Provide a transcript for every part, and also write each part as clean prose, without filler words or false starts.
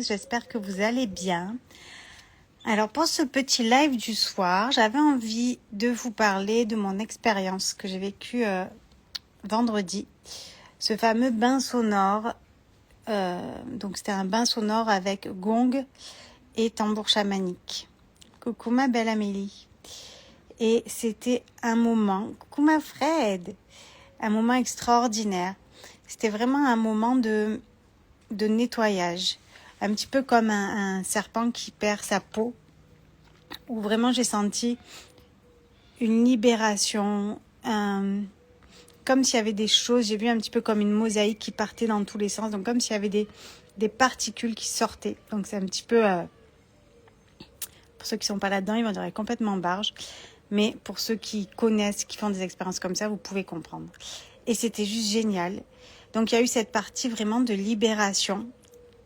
J'espère que vous allez bien. Alors pour ce petit live du soir, j'avais envie de vous parler de mon expérience que j'ai vécue vendredi. Ce fameux bain sonore, donc c'était un bain sonore avec gong et tambour chamanique. Coucou ma belle Amélie. Et c'était un moment, coucou ma Fred, un moment extraordinaire. C'était vraiment un moment de nettoyage. Un petit peu comme un serpent qui perd sa peau, où vraiment j'ai senti une libération, comme s'il y avait des choses, j'ai vu un petit peu comme une mosaïque qui partait dans tous les sens, donc comme s'il y avait des particules qui sortaient. Donc c'est un petit peu, pour ceux qui sont pas là-dedans, ils vont dire complètement barge, mais pour ceux qui connaissent, qui font des expériences comme ça, vous pouvez comprendre. Et c'était juste génial. Donc il y a eu cette partie vraiment de libération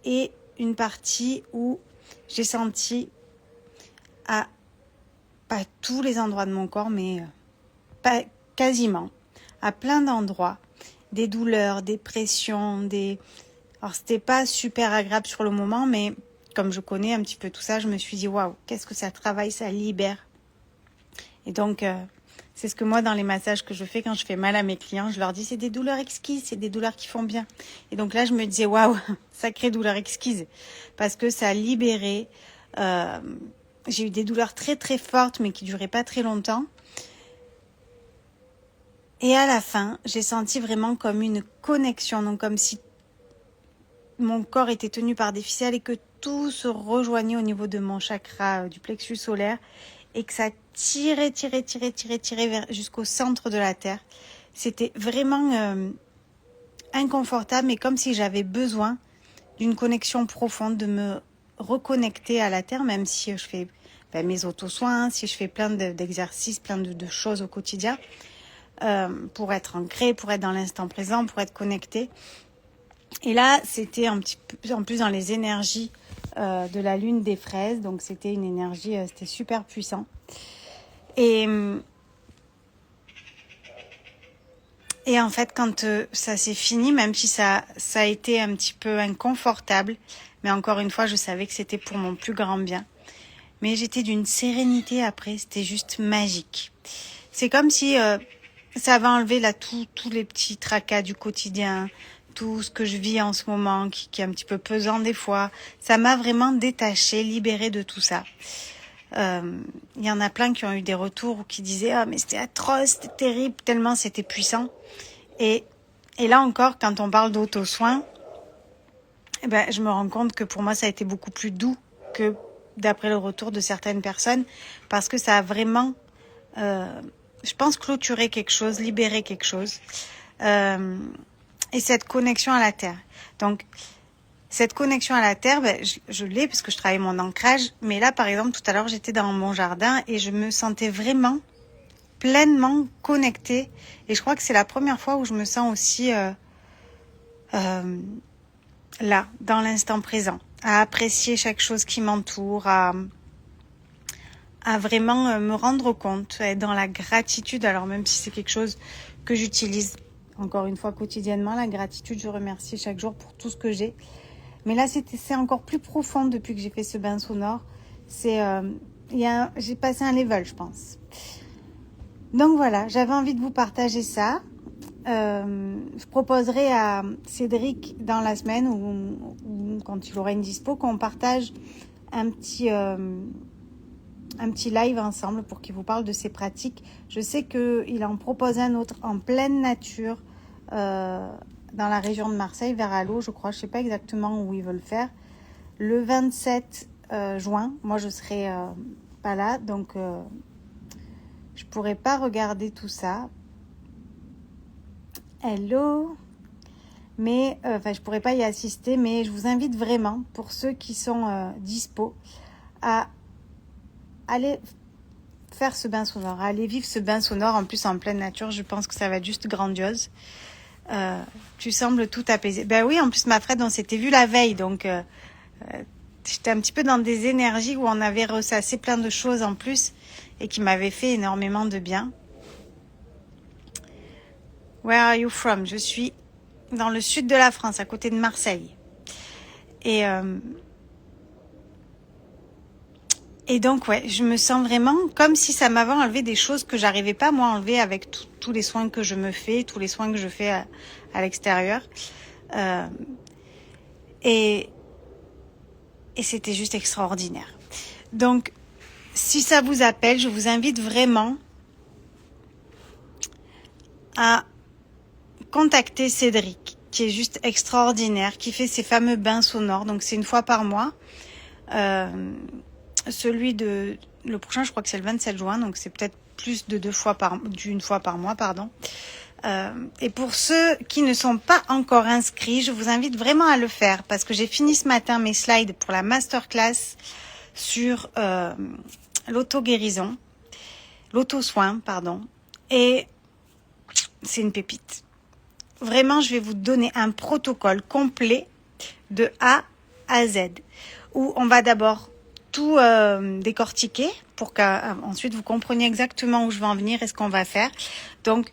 et une partie où j'ai senti à pas tous les endroits de mon corps, mais pas quasiment, à plein d'endroits, des douleurs, des pressions, Alors c'était pas super agréable sur le moment, mais comme je connais un petit peu tout ça, je me suis dit waouh, qu'est-ce que ça travaille, ça libère. Et donc c'est ce que moi dans les massages que je fais quand je fais mal à mes clients, je leur dis c'est des douleurs exquises, c'est des douleurs qui font bien. Et donc là je me disais waouh, sacrée douleur exquise, parce que ça a libéré. J'ai eu des douleurs très très fortes mais qui duraient pas très longtemps. Et à la fin, j'ai senti vraiment comme une connexion, donc comme si mon corps était tenu par des ficelles et que tout se rejoignait au niveau de mon chakra du plexus solaire et que ça tirait jusqu'au centre de la terre. C'était vraiment inconfortable, mais comme si j'avais besoin d'une connexion profonde, de me reconnecter à la terre, même si je fais mes auto-soins, si je fais plein d'exercices, plein de choses au quotidien, pour être ancré, pour être dans l'instant présent, pour être connecté. Et là, c'était un petit peu en plus dans les énergies de la lune des fraises, donc c'était une énergie, c'était super puissant. Et en fait, quand ça s'est fini, même si ça a été un petit peu inconfortable, mais encore une fois, je savais que c'était pour mon plus grand bien. Mais j'étais d'une sérénité après, c'était juste magique. C'est comme si ça avait enlevé là tous les petits tracas du quotidien, tout ce que je vis en ce moment, qui est un petit peu pesant des fois. Ça m'a vraiment détachée, libérée de tout ça. Il y en a plein qui ont eu des retours ou qui disaient « Ah, mais c'était atroce, c'était terrible, tellement c'était puissant ». Et là encore, quand on parle d'auto-soin, je me rends compte que pour moi, ça a été beaucoup plus doux que d'après le retour de certaines personnes, parce que ça a vraiment, je pense, clôturé quelque chose, libéré quelque chose, et cette connexion à la terre. Donc, cette connexion à la terre, je l'ai parce que je travaille mon ancrage, mais là, par exemple, tout à l'heure, j'étais dans mon jardin et je me sentais vraiment pleinement connectée, et je crois que c'est la première fois où je me sens aussi là, dans l'instant présent, à apprécier chaque chose qui m'entoure, à vraiment me rendre compte, être dans la gratitude. Alors même si c'est quelque chose que j'utilise encore une fois quotidiennement, la gratitude, je remercie chaque jour pour tout ce que j'ai. Mais là, c'est encore plus profond depuis que j'ai fait ce bain sonore. J'ai passé un level, je pense. Donc voilà, j'avais envie de vous partager ça. Je proposerai à Cédric dans la semaine ou quand il aura une dispo qu'on partage un petit live ensemble pour qu'il vous parle de ses pratiques. Je sais qu'il en propose un autre en pleine nature dans la région de Marseille, vers Allo, je crois. Je ne sais pas exactement où il veut le faire. Le 27 juin, moi je serai pas là, donc je ne pourrai pas regarder tout ça. Hello. Mais je pourrais pas y assister, mais je vous invite vraiment, pour ceux qui sont dispo, à aller faire ce bain sonore, à aller vivre ce bain sonore en plus en pleine nature. Je pense que ça va être juste grandiose. Tu sembles tout apaiser. Ben oui, en plus ma Fred, on s'était vu la veille, donc j'étais un petit peu dans des énergies où on avait ressassé plein de choses en plus et qui m'avaient fait énormément de bien. Where are you from? Je suis dans le sud de la France, à côté de Marseille. Et Et donc, ouais, je me sens vraiment comme si ça m'avait enlevé des choses que j'arrivais pas, moi, à enlever avec tous les soins que je me fais, tous les soins que je fais à l'extérieur. Euh, et c'était juste extraordinaire. Donc, si ça vous appelle, je vous invite vraiment à contacter Cédric, qui est juste extraordinaire, qui fait ces fameux bains sonores. Donc, c'est une fois par mois. Le prochain, je crois que c'est le 27 juin, donc c'est peut-être plus de d'une fois par mois, pardon. Et pour ceux qui ne sont pas encore inscrits, je vous invite vraiment à le faire parce que j'ai fini ce matin mes slides pour la masterclass sur l'auto-guérison, l'auto-soin, pardon. Et c'est une pépite. Vraiment, je vais vous donner un protocole complet de A à Z où on va d'abord tout décortiquer pour qu'ensuite vous compreniez exactement où je vais en venir et ce qu'on va faire. Donc,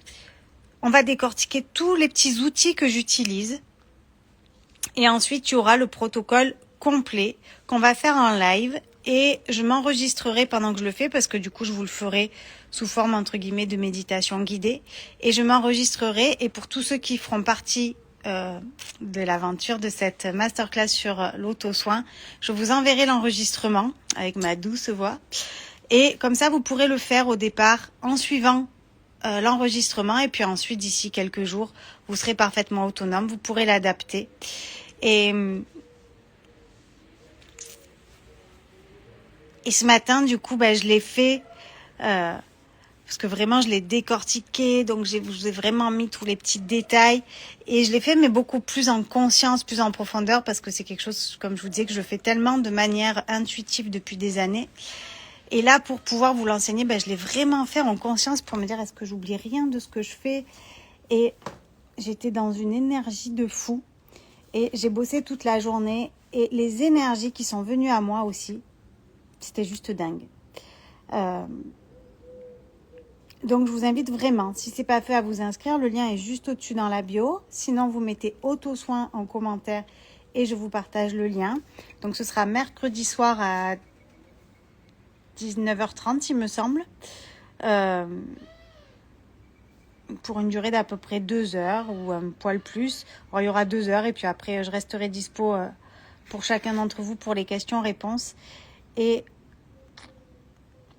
on va décortiquer tous les petits outils que j'utilise. Et ensuite, il y aura le protocole complet qu'on va faire en live. Et je m'enregistrerai pendant que je le fais parce que du coup, je vous le ferai sous forme, entre guillemets, de méditation guidée. Et je m'enregistrerai. Et pour tous ceux qui feront partie de l'aventure de cette masterclass sur l'auto-soin, je vous enverrai l'enregistrement avec ma douce voix. Et comme ça, vous pourrez le faire au départ en suivant l'enregistrement et puis ensuite d'ici quelques jours vous serez parfaitement autonome, vous pourrez l'adapter et ce matin du coup je l'ai fait parce que vraiment je l'ai décortiqué, donc je vous ai vraiment mis tous les petits détails et je l'ai fait mais beaucoup plus en conscience, plus en profondeur parce que c'est quelque chose, comme je vous disais, que je fais tellement de manière intuitive depuis des années. Et là, pour pouvoir vous l'enseigner, je l'ai vraiment fait en conscience pour me dire, est-ce que j'oublie rien de ce que je fais? Et j'étais dans une énergie de fou. Et j'ai bossé toute la journée. Et les énergies qui sont venues à moi aussi, c'était juste dingue. Donc, je vous invite vraiment, si ce n'est pas fait, à vous inscrire. Le lien est juste au-dessus dans la bio. Sinon, vous mettez auto-soin en commentaire et je vous partage le lien. Donc, ce sera mercredi soir à 19h30, il me semble, pour une durée d'à peu près 2 heures ou un poil plus. Alors, il y aura 2 heures et puis après, je resterai dispo pour chacun d'entre vous pour les questions-réponses. Et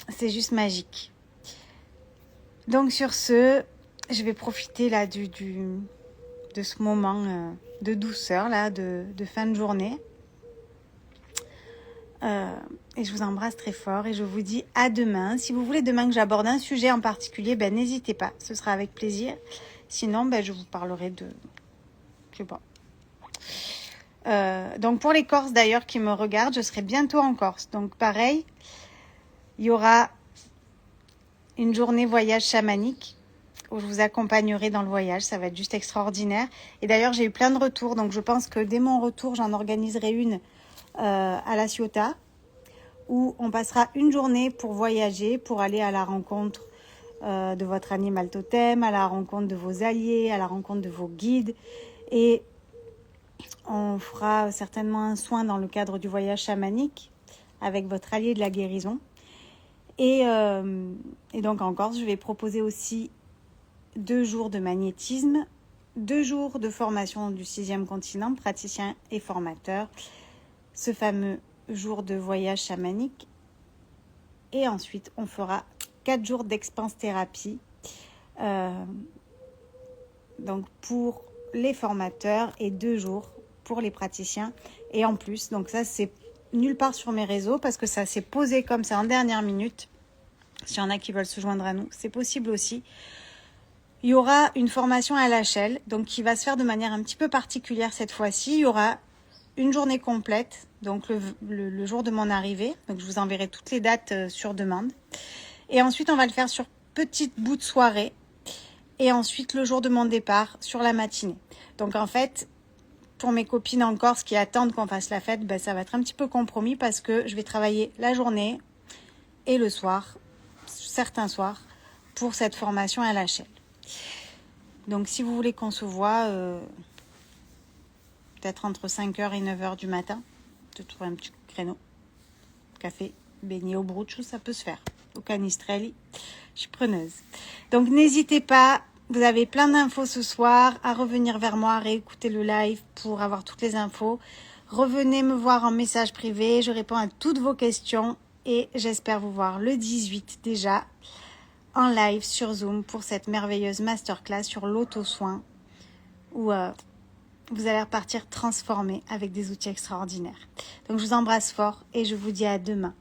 c'est juste magique. Donc, sur ce, je vais profiter là de ce moment de douceur, là, de fin de journée. Et je vous embrasse très fort et je vous dis à demain. Si vous voulez demain que j'aborde un sujet en particulier, n'hésitez pas, ce sera avec plaisir. Sinon, je vous parlerai de... Je sais pas. Donc pour les Corses d'ailleurs qui me regardent, je serai bientôt en Corse. Donc pareil, il y aura une journée voyage chamanique où je vous accompagnerai dans le voyage. Ça va être juste extraordinaire. Et d'ailleurs, j'ai eu plein de retours. Donc je pense que dès mon retour, j'en organiserai une à La Ciotat, où on passera une journée pour voyager, pour aller à la rencontre de votre animal totem, à la rencontre de vos alliés, à la rencontre de vos guides. Et on fera certainement un soin dans le cadre du voyage chamanique avec votre allié de la guérison. Et donc en Corse, je vais proposer aussi 2 jours de magnétisme, 2 jours de formation du 6e continent, praticien et formateur. Ce fameux jour de voyage chamanique. Et ensuite, on fera 4 jours d'expanse thérapie. Donc, pour les formateurs et 2 jours pour les praticiens. Et en plus, donc ça, c'est nulle part sur mes réseaux parce que ça s'est posé comme ça en dernière minute. S'il y en a qui veulent se joindre à nous, c'est possible aussi. Il y aura une formation à l'échelle, donc qui va se faire de manière un petit peu particulière cette fois-ci. Il y aura une journée complète, donc le jour de mon arrivée. Donc je vous enverrai toutes les dates sur demande. Et ensuite, on va le faire sur petite bout de soirée. Et ensuite, le jour de mon départ, sur la matinée. Donc en fait, pour mes copines en Corse qui attendent qu'on fasse la fête, ça va être un petit peu compromis parce que je vais travailler la journée et le soir, certains soirs, pour cette formation à l'échelle. Donc si vous voulez qu'on se voit... peut-être entre 5h et 9h du matin, de trouver un petit créneau, café, Beignet au bruciou, ça peut se faire. Au canistrelli, je suis preneuse. Donc n'hésitez pas, vous avez plein d'infos ce soir, à revenir vers moi, à réécouter le live pour avoir toutes les infos. Revenez me voir en message privé, je réponds à toutes vos questions et j'espère vous voir le 18 déjà en live sur Zoom pour cette merveilleuse masterclass sur l'auto-soin où vous allez repartir transformé avec des outils extraordinaires. Donc je vous embrasse fort et je vous dis à demain.